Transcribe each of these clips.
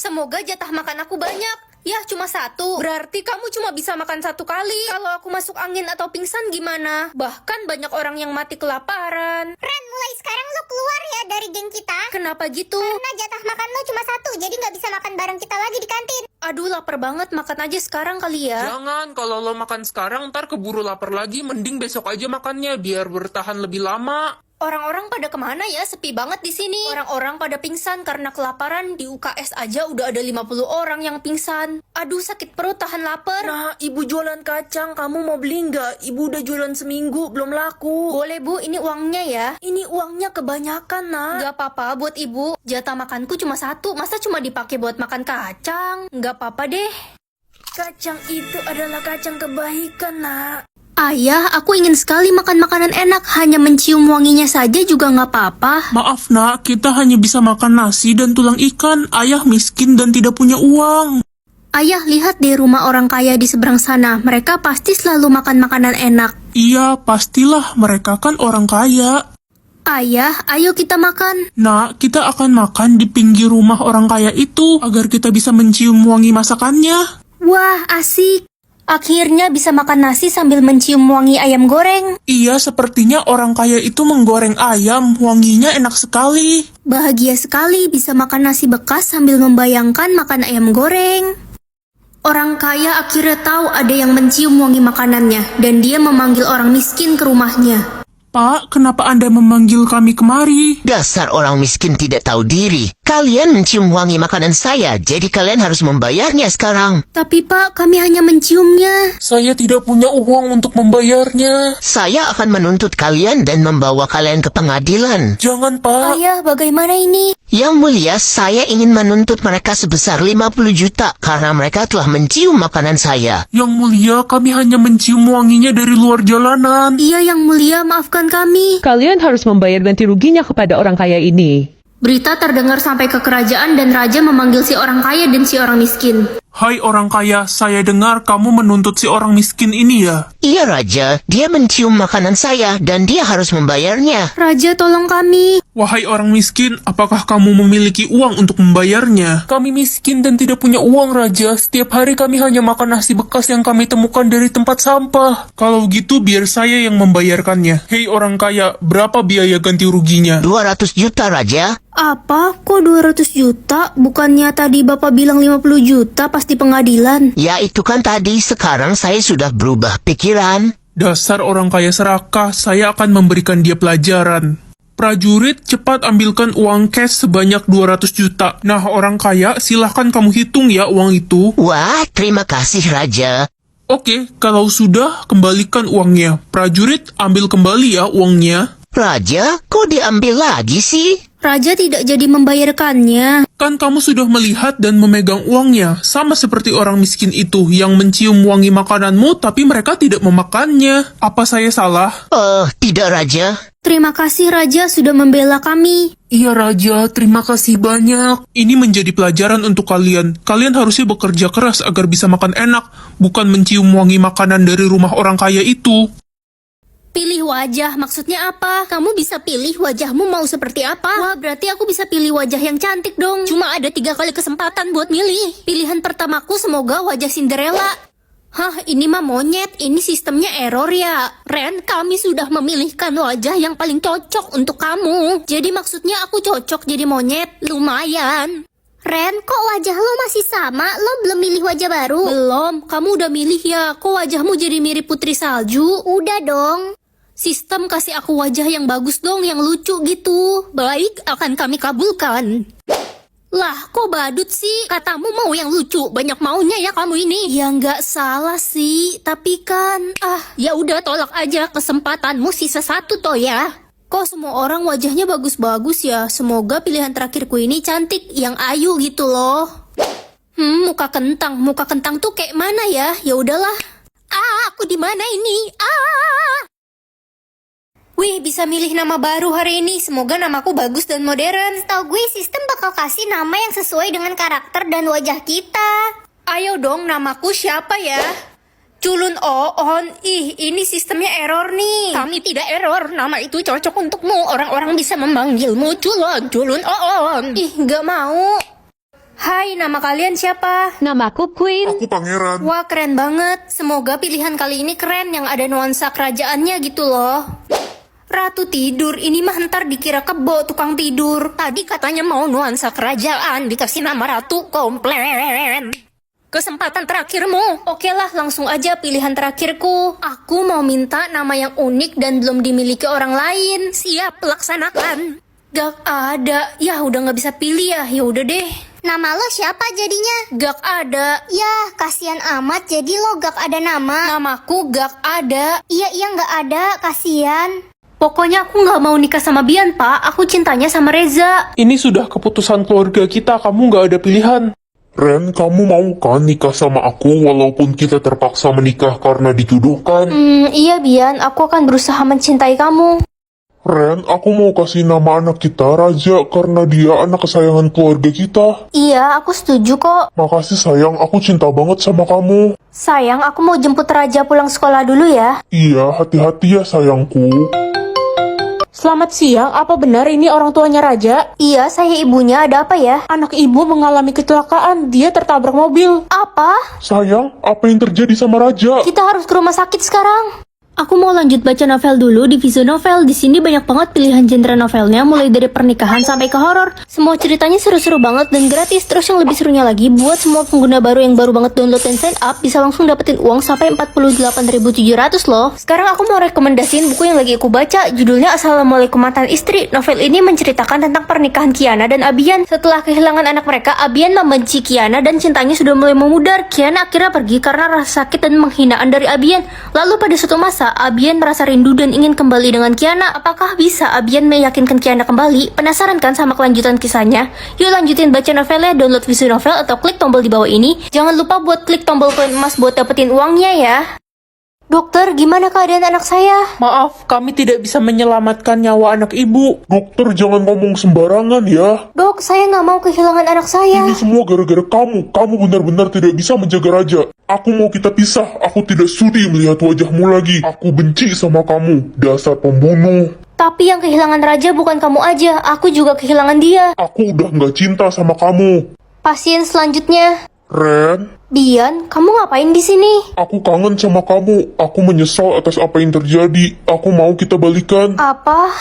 Semoga jatah makan aku banyak. Ya, cuma satu. Berarti kamu cuma bisa makan satu kali. Kalau aku masuk angin atau pingsan gimana? Bahkan banyak orang yang mati kelaparan. Ren, mulai sekarang lo keluar ya dari geng kita. Kenapa gitu? Karena jatah makan lo cuma satu, jadi nggak bisa makan bareng kita lagi di kantin. Aduh, lapar banget. Makan aja sekarang kali ya. Jangan, kalau lo makan sekarang ntar keburu lapar lagi, mending besok aja makannya biar bertahan lebih lama. Orang-orang pada kemana ya? Sepi banget di sini. Orang-orang pada pingsan karena kelaparan. Di UKS aja udah ada 50 orang yang pingsan. Aduh, sakit perut, tahan lapar. Nah, ibu jualan kacang, kamu mau beli nggak? Ibu udah jualan seminggu, belum laku. Boleh bu, ini uangnya ya. Ini uangnya kebanyakan, nak. Gak apa-apa buat ibu. Jatah makanku cuma satu. Masa cuma dipakai buat makan kacang? Gak apa-apa deh. Kacang itu adalah kacang kebaikan, nak. Ayah, aku ingin sekali makan makanan enak. Hanya mencium wanginya saja juga nggak apa-apa. Maaf nak, kita hanya bisa makan nasi dan tulang ikan. Ayah miskin dan tidak punya uang. Ayah, lihat di rumah orang kaya di seberang sana. Mereka pasti selalu makan makanan enak. Iya, pastilah mereka kan orang kaya. Ayah, ayo kita makan. Nak, kita akan makan di pinggir rumah orang kaya itu agar kita bisa mencium wangi masakannya. Wah, asik. Akhirnya bisa makan nasi sambil mencium wangi ayam goreng. Iya, sepertinya orang kaya itu menggoreng ayam. Wanginya enak sekali. Bahagia sekali bisa makan nasi bekas sambil membayangkan makan ayam goreng. Orang kaya akhirnya tahu ada yang mencium wangi makanannya, dan dia memanggil orang miskin ke rumahnya. Pak, kenapa Anda memanggil kami kemari? Dasar orang miskin tidak tahu diri. Kalian mencium wangi makanan saya, jadi kalian harus membayarnya sekarang. Tapi Pak, kami hanya menciumnya. Saya tidak punya uang untuk membayarnya. Saya akan menuntut kalian dan membawa kalian ke pengadilan. Jangan, Pak. Ayah, bagaimana ini? Yang mulia, saya ingin menuntut mereka sebesar 50 juta karena mereka telah mencium makanan saya. Yang mulia, kami hanya mencium wanginya dari luar jalanan. Iya, yang mulia, maafkan kami. Kalian harus membayar ganti ruginya kepada orang kaya ini. Berita terdengar sampai ke kerajaan dan raja memanggil si orang kaya dan si orang miskin. Hai orang kaya, saya dengar kamu menuntut si orang miskin ini ya? Iya Raja, dia mencium makanan saya dan dia harus membayarnya. Raja, tolong kami. Wahai orang miskin, apakah kamu memiliki uang untuk membayarnya? Kami miskin dan tidak punya uang, Raja. Setiap hari kami hanya makan nasi bekas yang kami temukan dari tempat sampah. Kalau gitu, biar saya yang membayarkannya. Hei orang kaya, berapa biaya ganti ruginya? 200 juta Raja. Apa? Kok 200 juta? Bukannya tadi Bapak bilang 50 juta pas di pengadilan? Ya itu kan tadi, sekarang saya sudah berubah pikiran. Dasar orang kaya serakah, saya akan memberikan dia pelajaran. Prajurit, cepat ambilkan uang cash sebanyak 200 juta. Nah, orang kaya, silahkan kamu hitung ya uang itu. Wah, terima kasih Raja. Oke, kalau sudah, kembalikan uangnya. Prajurit, ambil kembali ya uangnya. Raja, kok diambil lagi sih? Raja tidak jadi membayarkannya. Kan kamu sudah melihat dan memegang uangnya. Sama seperti orang miskin itu yang mencium wangi makananmu tapi mereka tidak memakannya. Apa saya salah? Tidak Raja. Terima kasih Raja sudah membela kami. Iya Raja, terima kasih banyak. Ini menjadi pelajaran untuk kalian. Kalian harusnya bekerja keras agar bisa makan enak, bukan mencium wangi makanan dari rumah orang kaya itu. Pilih wajah, maksudnya apa? Kamu bisa pilih wajahmu mau seperti apa? Wah, berarti aku bisa pilih wajah yang cantik dong. Cuma ada 3 kali kesempatan buat milih. Pilihan pertamaku semoga wajah Cinderella. Hah, ini mah monyet. Ini sistemnya error ya. Ren, kami sudah memilihkan wajah yang paling cocok untuk kamu. Jadi maksudnya aku cocok jadi monyet. Lumayan. Ren, kok wajah lo masih sama? Lo belum milih wajah baru? Belum, kamu udah milih ya. Kok wajahmu jadi mirip Putri Salju? Udah dong. Sistem kasih aku wajah yang bagus dong, yang lucu gitu. Baik, akan kami kabulkan. Lah, kok badut sih? Katamu mau yang lucu, banyak maunya ya kamu ini. Ya nggak salah sih, tapi kan... ya udah tolak aja, kesempatanmu sisa 1 toh ya. Kok semua orang wajahnya bagus-bagus ya? Semoga pilihan terakhirku ini cantik, yang ayu gitu loh. Muka kentang tuh kayak mana ya? Ya udahlah. Aku di mana ini? Wih, bisa milih nama baru hari ini. Semoga namaku bagus dan modern. Setahu gue sistem bakal kasih nama yang sesuai dengan karakter dan wajah kita. Ayo dong, namaku siapa ya? Culun On. Ih, ini sistemnya error nih. Kami tidak error. Nama itu cocok untukmu. Orang-orang bisa memanggilmu Culun On. Ih, nggak mau. Hai, nama kalian siapa? Namaku Queen. Aku pangeran. Wah, keren banget. Semoga pilihan kali ini keren yang ada nuansa kerajaannya gitu loh. Ratu tidur, ini mah ntar dikira kebo tukang tidur. Tadi katanya mau nuansa kerajaan, dikasih nama ratu, komplain. Kesempatan terakhirmu. Oke lah, langsung aja pilihan terakhirku. Aku mau minta nama yang unik dan belum dimiliki orang lain. Siap, laksanakan. Gak ada. Ya udah gak bisa pilih ya. Ya udah deh. Nama lo siapa jadinya? Gak ada. Ya, kasihan amat jadi lo gak ada nama. Namaku gak ada. Iya gak ada, kasihan. Pokoknya aku gak mau nikah sama Bian, Pak. Aku cintanya sama Reza. Ini sudah keputusan keluarga kita, kamu gak ada pilihan. Ren, kamu mau kan nikah sama aku walaupun kita terpaksa menikah karena dituduhkan? Iya Bian. Aku akan berusaha mencintai kamu. Ren, aku mau kasih nama anak kita Raja karena dia anak kesayangan keluarga kita. Iya, aku setuju kok. Makasih sayang, aku cinta banget sama kamu. Sayang, aku mau jemput Raja pulang sekolah dulu ya. Iya, hati-hati ya sayangku. Selamat siang, apa benar ini orang tuanya Raja? Iya, saya ibunya. Ada apa ya? Anak ibu mengalami kecelakaan, dia tertabrak mobil. Apa? Sayang, apa yang terjadi sama Raja? Kita harus ke rumah sakit sekarang. Aku mau lanjut baca novel dulu di Viso Novel. Di sini banyak banget pilihan genre novelnya, mulai dari pernikahan sampai ke horor. Semua ceritanya seru-seru banget dan gratis. Terus yang lebih serunya lagi, buat semua pengguna baru yang baru banget download dan sign up, bisa langsung dapetin uang sampai 48.700 loh. Sekarang aku mau rekomendasiin buku yang lagi aku baca. Judulnya Assalamualaikum Mantan Istri. Novel ini menceritakan tentang pernikahan Kiana dan Abian. Setelah kehilangan anak mereka, Abian membenci Kiana dan cintanya sudah mulai memudar. Kiana akhirnya pergi karena rasa sakit dan penghinaan dari Abian. Lalu pada suatu masa, Abian merasa rindu dan ingin kembali dengan Kiana. Apakah bisa Abian meyakinkan Kiana kembali? Penasaran kan sama kelanjutan kisahnya? Yuk lanjutin baca novelnya, download Visu Novel atau klik tombol di bawah ini. Jangan lupa buat klik tombol koin emas buat dapetin uangnya ya. Dokter, gimana keadaan anak saya? Maaf, kami tidak bisa menyelamatkan nyawa anak ibu. Dokter, jangan ngomong sembarangan ya. Dok, saya nggak mau kehilangan anak saya. Ini semua gara-gara kamu. Kamu benar-benar tidak bisa menjaga Raja. Aku mau kita pisah. Aku tidak sudi melihat wajahmu lagi. Aku benci sama kamu, dasar pembunuh. Tapi yang kehilangan Raja bukan kamu aja, aku juga kehilangan dia. Aku udah nggak cinta sama kamu. Pasien selanjutnya. Ren, Bian, kamu ngapain di sini? aku kangen sama kamu. Aku menyesal atas apa yang terjadi. Aku mau kita balikan. Apa?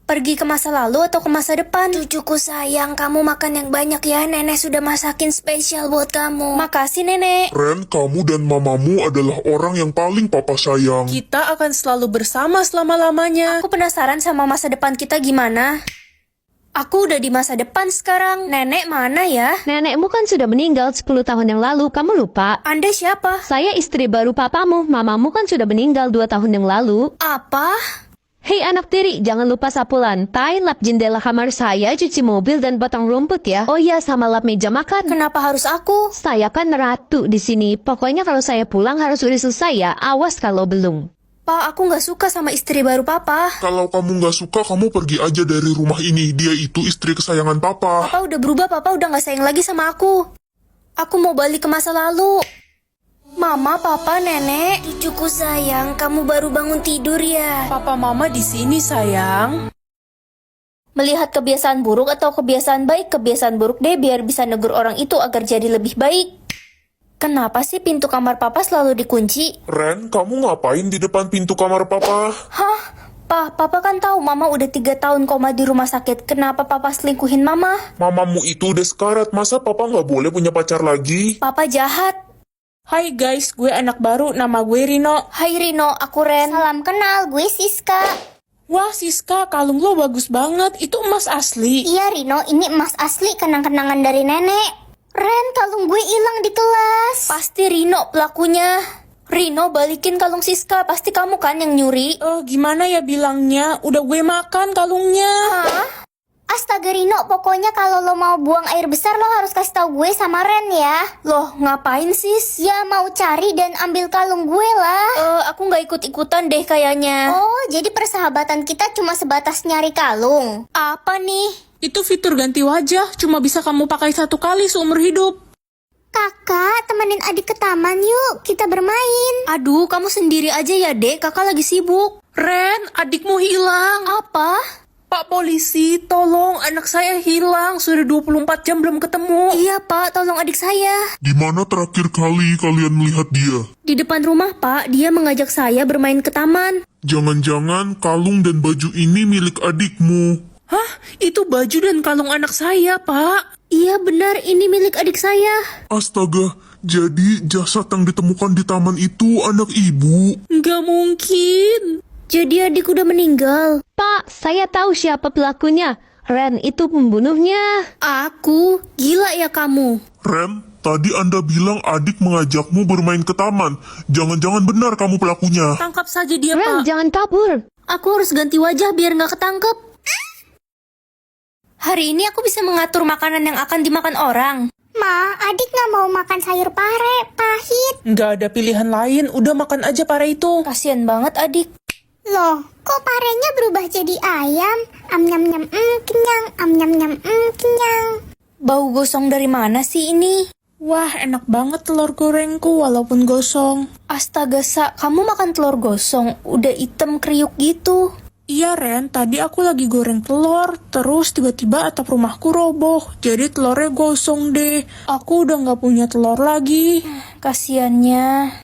Pergi ke masa lalu atau ke masa depan? Cucuku sayang, kamu makan yang banyak ya. Nenek sudah masakin spesial buat kamu. Makasih nenek. Ren, kamu dan mamamu adalah orang yang paling papa sayang. Kita akan selalu bersama selama-lamanya. Aku penasaran sama masa depan kita gimana. Aku udah di masa depan sekarang. Nenek mana ya? Nenekmu kan sudah meninggal 10 tahun yang lalu, kamu lupa? Anda siapa? Saya istri baru papamu, mamamu kan sudah meninggal 2 tahun yang lalu. Apa? Hei anak tiri, jangan lupa sapu lantai, lap jendela kamar saya, cuci mobil dan potong rumput ya. Oh iya, sama lap meja makan. Kenapa harus aku? Saya kan ratu di sini. Pokoknya kalau saya pulang harus udah selesai ya. Awas kalau belum. Pak, aku nggak suka sama istri baru papa. Kalau kamu nggak suka, kamu pergi aja dari rumah ini. Dia itu istri kesayangan papa. Papa udah berubah, papa udah nggak sayang lagi sama aku. Aku mau balik ke masa lalu. Mama, papa, nenek. Cucuku sayang, kamu baru bangun tidur ya. Papa mama di sini sayang. Melihat kebiasaan buruk atau kebiasaan baik, kebiasaan buruk deh biar bisa negur orang itu agar jadi lebih baik. Kenapa sih pintu kamar papa selalu dikunci? Ren, kamu ngapain di depan pintu kamar papa? Hah? Papa kan tahu mama udah 3 tahun koma di rumah sakit. Kenapa papa selingkuhin mama? Mamamu itu udah sekarat, masa papa nggak boleh punya pacar lagi? Papa jahat. Hai guys, gue anak baru, nama gue Rino. Hai Rino, aku Ren. Salam kenal, gue Siska. Wah Siska, kalung lo bagus banget, itu emas asli. Iya Rino, ini emas asli kenang-kenangan dari nenek. Ren, kalung gue hilang di kelas. Pasti Rino pelakunya. Rino, balikin kalung Siska. Pasti kamu kan yang nyuri. Gimana ya bilangnya, udah gue makan kalungnya. Hah? Astaga Rino, pokoknya kalau lo mau buang air besar lo harus kasih tahu gue sama Ren ya. Loh, ngapain sis? Ya mau cari dan ambil kalung gue lah. Aku nggak ikut-ikutan deh kayaknya. Oh, jadi persahabatan kita cuma sebatas nyari kalung. Apa nih? Itu fitur ganti wajah, cuma bisa kamu pakai 1 kali seumur hidup. Kakak, temenin adik ke taman yuk, kita bermain. Aduh, kamu sendiri aja ya dek, kakak lagi sibuk. Ren, adikmu hilang. Apa? Pak polisi, tolong anak saya hilang. Sudah 24 jam belum ketemu. Iya pak, tolong adik saya. Di mana terakhir kali kalian melihat dia? Di depan rumah pak, dia mengajak saya bermain ke taman. Jangan-jangan kalung dan baju ini milik adikmu. Hah? Itu baju dan kalung anak saya, Pak. Iya benar, ini milik adik saya. Astaga, jadi jasad yang ditemukan di taman itu anak ibu. Nggak mungkin. Jadi adik udah meninggal. Pak, saya tahu siapa pelakunya. Ren itu pembunuhnya. Aku, gila ya kamu. Ren, tadi Anda bilang adik mengajakmu bermain ke taman. Jangan-jangan benar kamu pelakunya. Tangkap saja dia, Ren, Pak. jangan kabur. Aku harus ganti wajah biar nggak ketangkep. Hari ini aku bisa mengatur makanan yang akan dimakan orang. Ma, adik nggak mau makan sayur pare, pahit. Nggak ada pilihan lain. Udah makan aja pare itu. Kasian banget adik. Loh, kok parenya berubah jadi ayam? Am nyam nyam kenyang, am nyam nyam kenyang. Bau gosong dari mana sih ini? Wah, enak banget telur gorengku walaupun gosong. Astaga, Sa, kamu makan telur gosong, udah hitam kriuk gitu. Iya Ren, tadi aku lagi goreng telur, terus tiba-tiba atap rumahku roboh, jadi telurnya gosong deh. Aku udah nggak punya telur lagi. Kasiannya.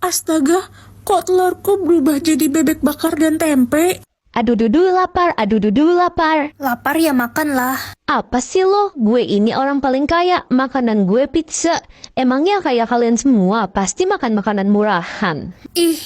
Astaga, kok telurku berubah jadi bebek bakar dan tempe? Aduh dudu lapar, aduh dudu lapar. Lapar ya makan lah. Apa sih lo? Gue ini orang paling kaya, makanan gue pizza. Emangnya kayak kalian semua pasti makan makanan murahan. Ih,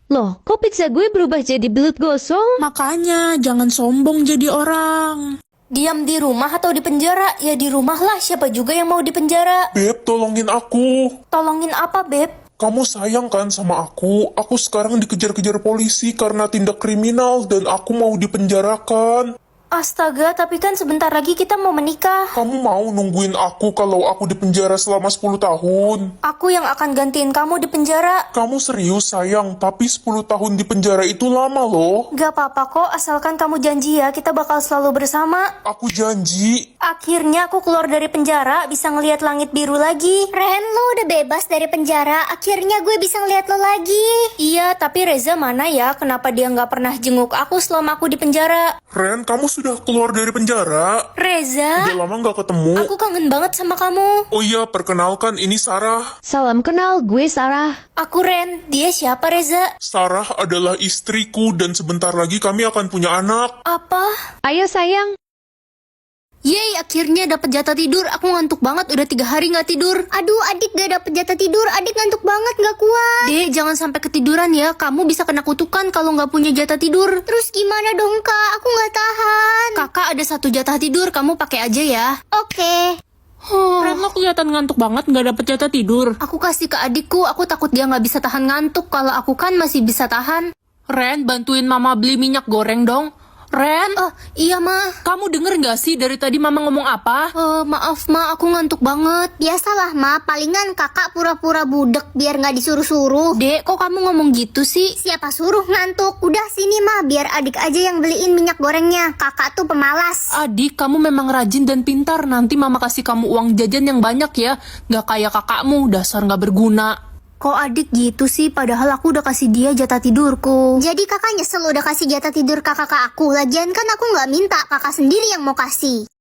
Loh, kok pizza gue berubah jadi belut gosong? Makanya, jangan sombong jadi orang. diam di rumah atau di penjara? Ya di rumah lah, siapa juga yang mau di penjara. Beb, tolongin aku. Tolongin apa, Beb? Kamu sayang kan sama aku? Aku sekarang dikejar-kejar polisi karena tindak kriminal dan aku mau dipenjarakan. Astaga, tapi kan sebentar lagi kita mau menikah. Kamu mau nungguin aku kalau aku dipenjara selama 10 tahun? Aku yang akan gantiin kamu di penjara. Kamu serius sayang, tapi 10 tahun di penjara itu lama loh. Gak apa-apa kok, asalkan kamu janji ya, kita bakal selalu bersama. Aku janji. Akhirnya aku keluar dari penjara, bisa ngelihat langit biru lagi. Ren, lo udah bebas dari penjara. Akhirnya gue bisa ngeliat lo lagi. Iya, tapi Reza mana ya? Kenapa dia nggak pernah jenguk aku selama aku di penjara? Ren, kamu sudah keluar dari penjara? Reza, Udah lama gak ketemu. aku kangen banget sama kamu. Oh iya, perkenalkan ini Sarah. Salam kenal, gue Sarah. Aku Ren, dia siapa Reza? Sarah adalah istriku dan sebentar lagi kami akan punya anak. Apa? Ayo sayang. Yeay, akhirnya dapat jatah tidur. Aku ngantuk banget, udah 3 hari nggak tidur. Aduh, adik gak dapet jatah tidur. Adik ngantuk banget, gak kuat. Dek, jangan sampai ketiduran ya. Kamu bisa kena kutukan kalau nggak punya jatah tidur. Terus gimana dong, Kak? Aku gak tahan. Kakak ada 1 jatah tidur, kamu pakai aja ya. Oke. Ren, lo kelihatan ngantuk banget nggak dapet jatah tidur. Aku kasih ke adikku, aku takut dia nggak bisa tahan ngantuk. Kalau aku kan masih bisa tahan. Ren, bantuin mama beli minyak goreng dong. Ren, Oh, iya ma. kamu denger gak sih dari tadi mama ngomong apa? Maaf ma, aku ngantuk banget. Biasalah, Ma. Palingan kakak pura-pura budek biar gak disuruh-suruh. Dek, kok kamu ngomong gitu sih? Siapa suruh ngantuk? Udah sini, Ma. Biar adik aja yang beliin minyak gorengnya. Kakak tuh pemalas. Adik, kamu memang rajin dan pintar. Nanti mama kasih kamu uang jajan yang banyak ya. Gak kayak kakakmu, dasar gak berguna. Kok adik gitu sih? Padahal aku udah kasih dia jatah tidurku. Jadi kakak nyesel udah kasih jatah tidur kakak ke aku. Lagian kan aku gak minta, kakak sendiri yang mau kasih.